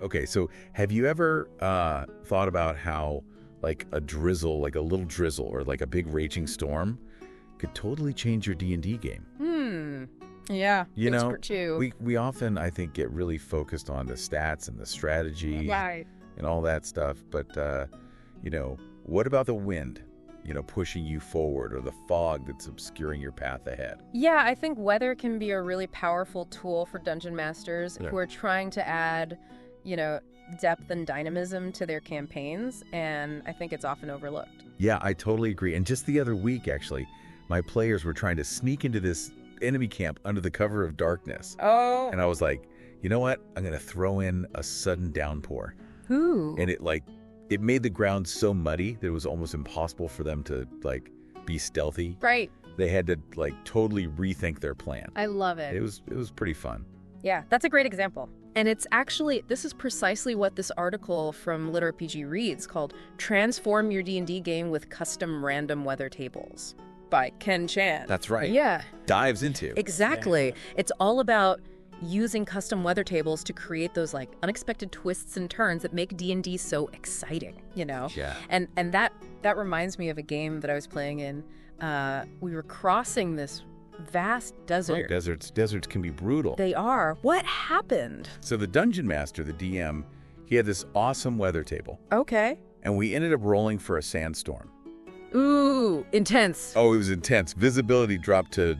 Okay, so have you ever thought about how like a drizzle, like a little drizzle or like a big raging storm could totally change your D&D game? Yeah, You know, true. we often, I think, get really focused on the stats and the strategy and all that stuff. But, what about the wind, pushing you forward, or the fog that's obscuring your path ahead? Yeah, I think weather can be a really powerful tool for dungeon masters who are trying to add, depth and dynamism to their campaigns, and I think it's often overlooked. Yeah, I totally agree. And just the other week, actually, my players were trying to sneak into this enemy camp under the cover of darkness. Oh. And I was like, you know what? I'm going to throw in a sudden downpour. Ooh. And it made the ground so muddy that it was almost impossible for them to be stealthy. Right. They had to totally rethink their plan. I love it. It was pretty fun. Yeah, that's a great example. And this is precisely what this article from LitRPG Reads called Transform Your D&D Game with Custom Random Weather Tables by Ken Chan. That's right. Yeah. Dives into. Exactly. Yeah. It's all about using custom weather tables to create those unexpected twists and turns that make D&D so exciting, Yeah. And that reminds me of a game that I was playing in. We were crossing this vast desert. Oh, deserts can be brutal. They are. What happened? So the dungeon master, the DM, he had this awesome weather table. Okay. And we ended up rolling for a sandstorm. Ooh, intense. Oh, it was intense. Visibility dropped to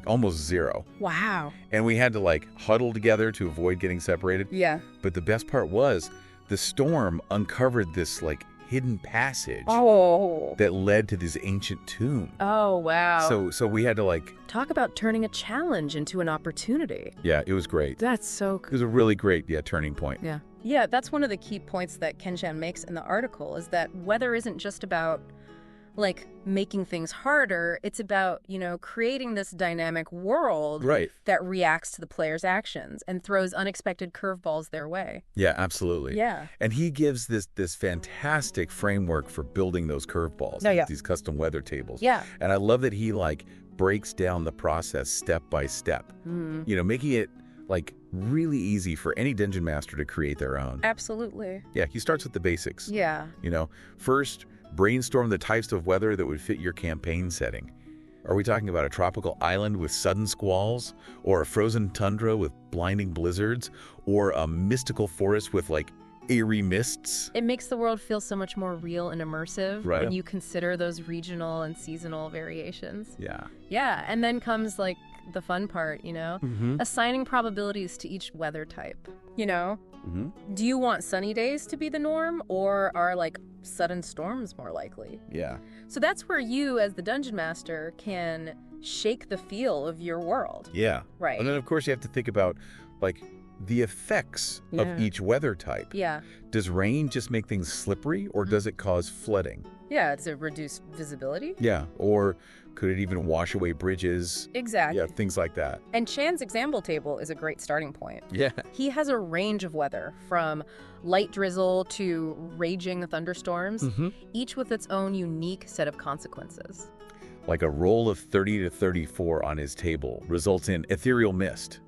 almost zero. Wow. And we had to huddle together to avoid getting separated. Yeah. But the best part was the storm uncovered this hidden passage that led to this ancient tomb. Oh, wow. So we had to talk about turning a challenge into an opportunity. Yeah, it was great. That's so cool. It was a really great turning point. Yeah. Yeah, that's one of the key points that Ken Chan makes in the article, is that weather isn't just about making things harder. It's about, creating this dynamic world that reacts to the player's actions and throws unexpected curveballs their way. Yeah, absolutely. Yeah. And he gives this fantastic framework for building those curveballs, these custom weather tables. Yeah. And I love that he breaks down the process step by step, making it really easy for any dungeon master to create their own. Absolutely. Yeah, he starts with the basics. Yeah. First, brainstorm the types of weather that would fit your campaign setting. Are we talking about a tropical island with sudden squalls, or a frozen tundra with blinding blizzards, or a mystical forest with eerie mists? It makes the world feel so much more real and immersive when you consider those regional and seasonal variations. Yeah. Yeah, and then comes the fun part, assigning probabilities to each weather type. Do you want sunny days to be the norm, or are sudden storms more likely? Yeah. So that's where you, as the dungeon master, can shake the feel of your world. Yeah. Right. And then of course you have to think about the effects of each weather type. Yeah. Does rain just make things slippery, or does it cause flooding? Yeah, does it reduce visibility? Yeah, or could it even wash away bridges? Exactly. Yeah, things like that. And Chan's example table is a great starting point. Yeah. He has a range of weather, from light drizzle to raging thunderstorms, each with its own unique set of consequences. A roll of 30 to 34 on his table results in ethereal mist.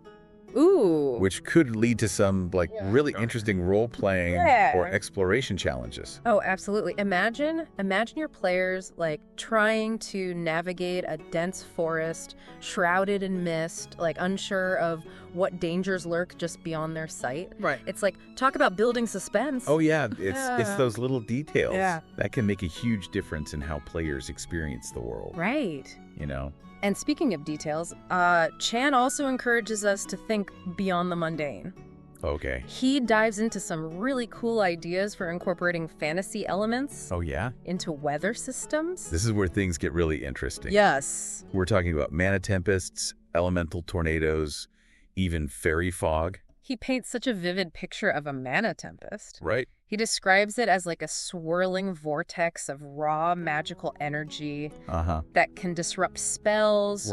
Ooh. Which could lead to some really interesting role-playing or exploration challenges. Oh, absolutely. Imagine your players trying to navigate a dense forest shrouded in mist, unsure of what dangers lurk just beyond their sight. Right. It's talk about building suspense. Oh yeah, it's those little details that can make a huge difference in how players experience the world. Right. And speaking of details, Chan also encourages us to think beyond the mundane. Okay. He dives into some really cool ideas for incorporating fantasy elements. Oh, yeah? Into weather systems. This is where things get really interesting. Yes. We're talking about mana tempests, elemental tornadoes, even fairy fog. He paints such a vivid picture of a mana tempest. Right. He describes it as a swirling vortex of raw magical energy that can disrupt spells,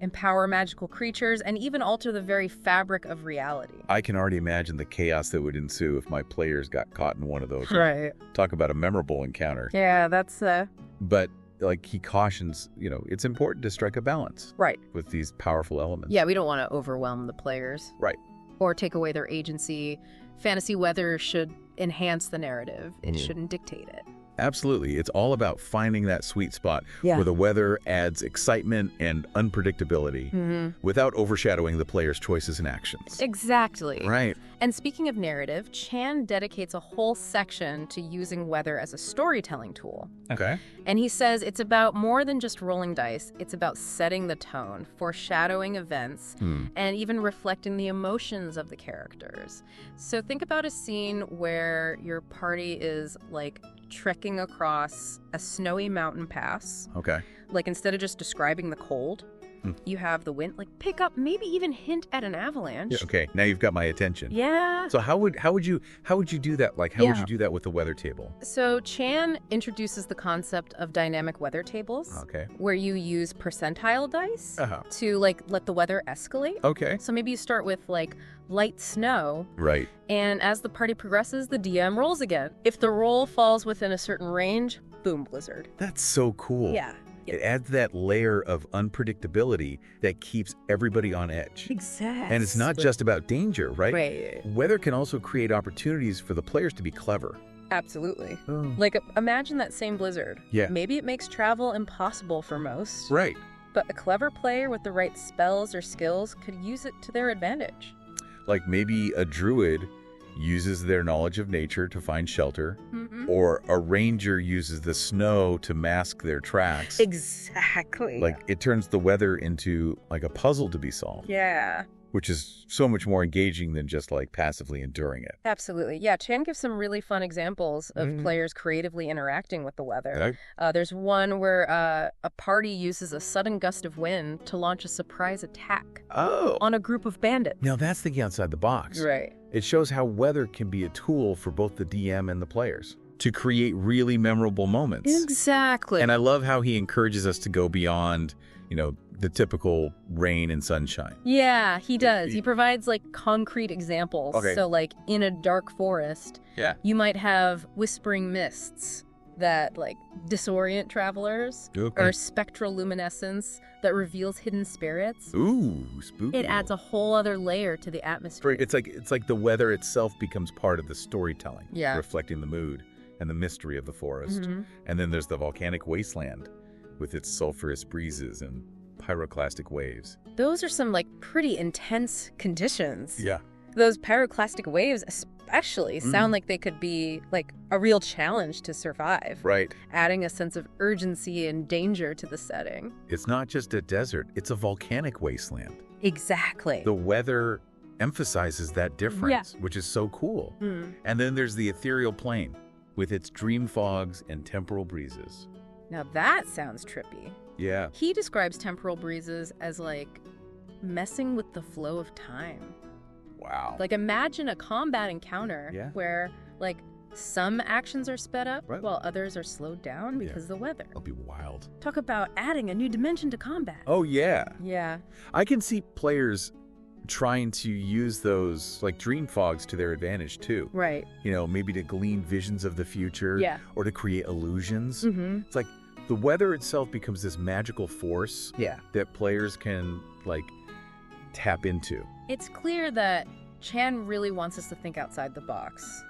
empower magical creatures, and even alter the very fabric of reality. I can already imagine the chaos that would ensue if my players got caught in one of those. Right. Talk about a memorable encounter. Yeah, that's... But he cautions, it's important to strike a balance. Right. With these powerful elements. Yeah, we don't want to overwhelm the players. Right. Or take away their agency fantasy weather should enhance the narrative. It shouldn't dictate it. Absolutely. It's all about finding that sweet spot where the weather adds excitement and unpredictability without overshadowing the player's choices and actions. Exactly. Right. And speaking of narrative, Chan dedicates a whole section to using weather as a storytelling tool. Okay. And he says it's about more than just rolling dice. It's about setting the tone, foreshadowing events, and even reflecting the emotions of the characters. So think about a scene where your party is like trekking across a snowy mountain pass. Okay. Like instead of just describing the cold, you have the wind, like pick up, maybe even hint at an avalanche. Yeah, okay, now you've got my attention. Yeah. So how would you do that? Like, how would you do that with the weather table? So Chan introduces the concept of dynamic weather tables. Okay. Where you use percentile dice Uh-huh. to like let the weather escalate. Okay. So maybe you start with like light snow. Right. And as the party progresses, the DM rolls again. If the roll falls within a certain range, boom, blizzard. That's so cool. Yeah. It adds that layer of unpredictability that keeps everybody on edge. Exactly. And it's not just about danger, right? Right. Weather can also create opportunities for the players to be clever. Absolutely. Oh. Like, imagine that same blizzard. Yeah. Maybe it makes travel impossible for most. Right. But a clever player with the right spells or skills could use it to their advantage. Like maybe a druid uses their knowledge of nature to find shelter, or a ranger uses the snow to mask their tracks. Exactly. Like it turns the weather into like a puzzle to be solved. Yeah. Which is so much more engaging than just like passively enduring it. Absolutely. Yeah, Chan gives some really fun examples of players creatively interacting with the weather. There's one where a party uses a sudden gust of wind to launch a surprise attack on a group of bandits. Now that's thinking outside the box. Right. It shows how weather can be a tool for both the DM and the players to create really memorable moments. Exactly. And I love how he encourages us to go beyond, the typical rain and sunshine. Yeah, he does. He provides like concrete examples. Okay. So like in a dark forest, you might have whispering mists that like disorient travelers, or spectral luminescence that reveals hidden spirits. Ooh, spooky. It adds a whole other layer to the atmosphere. It's like the weather itself becomes part of the storytelling, reflecting the mood and the mystery of the forest. And then there's the volcanic wasteland with its sulfurous breezes and pyroclastic waves. Those are some like pretty intense conditions. Yeah. Those pyroclastic waves especially sound like they could be like a real challenge to survive. Right. Adding a sense of urgency and danger to the setting. It's not just a desert, it's a volcanic wasteland. Exactly. The weather emphasizes that difference, which is so cool. And then there's the ethereal plane with its dream fogs and temporal breezes. Now that sounds trippy. Yeah. He describes temporal breezes as like messing with the flow of time. Wow. Like imagine a combat encounter where like some actions are sped up while others are slowed down because of the weather. That'll be wild. Talk about adding a new dimension to combat. Oh, yeah. Yeah. I can see players trying to use those like dream fogs to their advantage too. Right. Maybe to glean visions of the future or to create illusions. It's like the weather itself becomes this magical force that players can like tap into. It's clear that Chan really wants us to think outside the box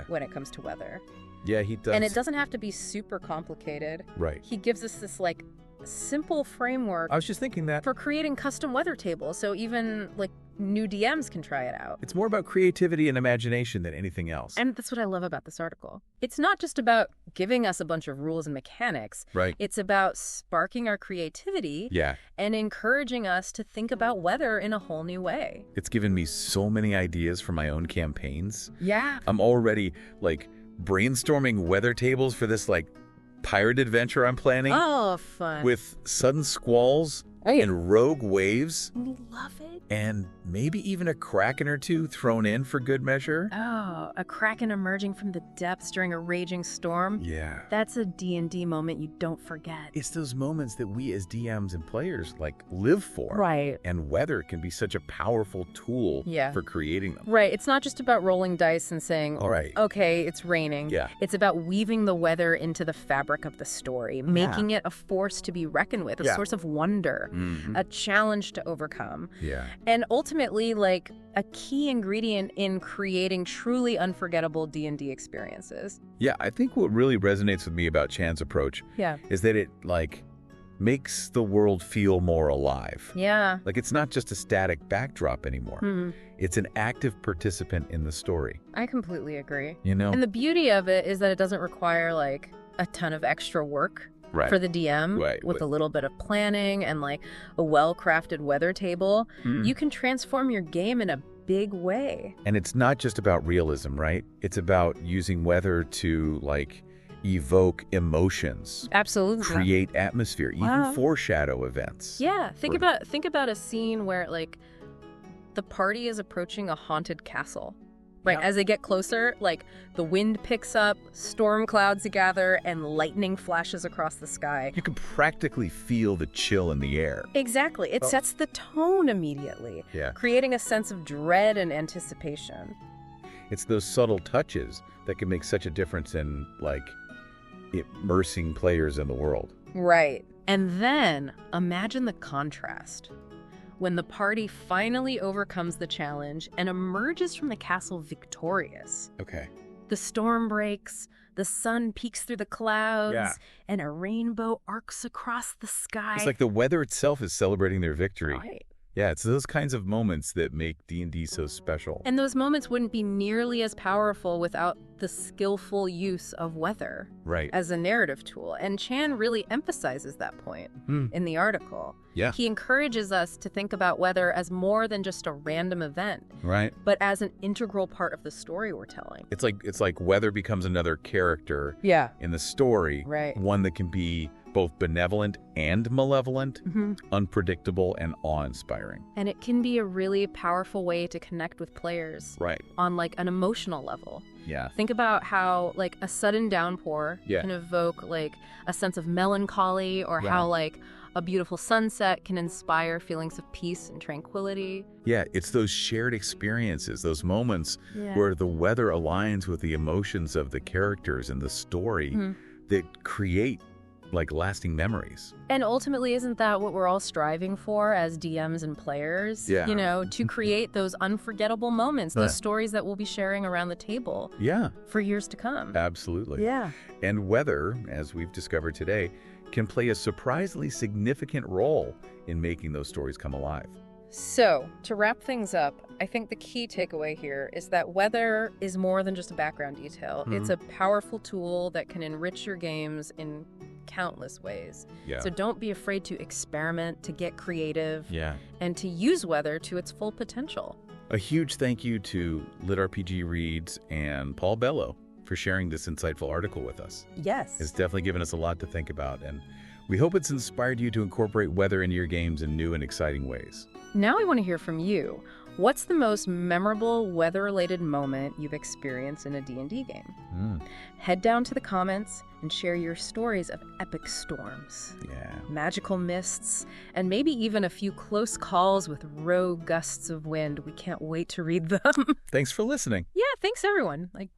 when it comes to weather. Yeah, he does. And it doesn't have to be super complicated. Right. He gives us this like simple framework. I was just thinking that. For creating custom weather tables, so even like new DMs can try it out. It's more about creativity and imagination than anything else. And that's what I love about this article. It's not just about giving us a bunch of rules and mechanics. Right. It's about sparking our creativity and encouraging us to think about weather in a whole new way. It's given me so many ideas for my own campaigns. Yeah. I'm already like brainstorming weather tables for this like pirate adventure I'm planning. Oh, fun. With sudden squalls and rogue waves. Love it. And maybe even a kraken or two thrown in for good measure. Oh, a kraken emerging from the depths during a raging storm? Yeah. That's a D&D moment you don't forget. It's those moments that we as DMs and players like live for. Right. And weather can be such a powerful tool for creating them. Right. It's not just about rolling dice and saying, all right, okay, it's raining. Yeah. It's about weaving the weather into the fabric of the story, making it a force to be reckoned with, a source of wonder. mark, a challenge to overcome. Yeah. And ultimately, like, a key ingredient in creating truly unforgettable D&D experiences. Yeah, I think what really resonates with me about Chan's approach is that it, like, makes the world feel more alive. Yeah. Like, it's not just a static backdrop anymore. It's an active participant in the story. I completely agree. You know? And the beauty of it is that it doesn't require, like, a ton of extra work for the DM with a little bit of planning and, like, a well-crafted weather table. You can transform your game in a big way. And it's not just about realism, right? It's about using weather to, like, evoke emotions. Absolutely. Create atmosphere, even foreshadow events. Yeah. Think about a scene where, like, the party is approaching a haunted castle. Right, as they get closer, like, the wind picks up, storm clouds gather, and lightning flashes across the sky. You can practically feel the chill in the air. Exactly. It sets the tone immediately, creating a sense of dread and anticipation. It's those subtle touches that can make such a difference in, like, immersing players in the world. Right. And then, imagine the contrast. When the party finally overcomes the challenge and emerges from the castle victorious. Okay. The storm breaks, the sun peeks through the clouds, and a rainbow arcs across the sky. It's like the weather itself is celebrating their victory. Right. Yeah, it's those kinds of moments that make D&D so special. And those moments wouldn't be nearly as powerful without the skillful use of weather as a narrative tool. And Chan really emphasizes that point in the article. Yeah. He encourages us to think about weather as more than just a random event, but as an integral part of the story we're telling. It's like weather becomes another character in the story, one that can be both benevolent and malevolent, unpredictable and awe-inspiring. And it can be a really powerful way to connect with players on, like, an emotional level. Yeah. Think about how, like, a sudden downpour can evoke, like, a sense of melancholy, or how, like, a beautiful sunset can inspire feelings of peace and tranquility. Yeah, it's those shared experiences, those moments where the weather aligns with the emotions of the characters and the story that create, like, lasting memories. And ultimately, isn't that what we're all striving for as DMs and players? Yeah. You know, to create those unforgettable moments, those stories that we'll be sharing around the table for years to come. Absolutely. Yeah. And weather, as we've discovered today, can play a surprisingly significant role in making those stories come alive. So, to wrap things up, I think the key takeaway here is that weather is more than just a background detail. It's a powerful tool that can enrich your games in countless ways. So don't be afraid to experiment, to get creative, and to use weather to its full potential. A huge thank you to LitRPG Reads and Paul Bello for sharing this insightful article with us. Yes. It's definitely given us a lot to think about, and we hope it's inspired you to incorporate weather into your games in new and exciting ways. Now I want to hear from you. What's the most memorable weather-related moment you've experienced in a D&D game? Head down to the comments and share your stories of epic storms, magical mists, and maybe even a few close calls with rogue gusts of wind. We can't wait to read them. Thanks for listening. Yeah, thanks everyone. Like,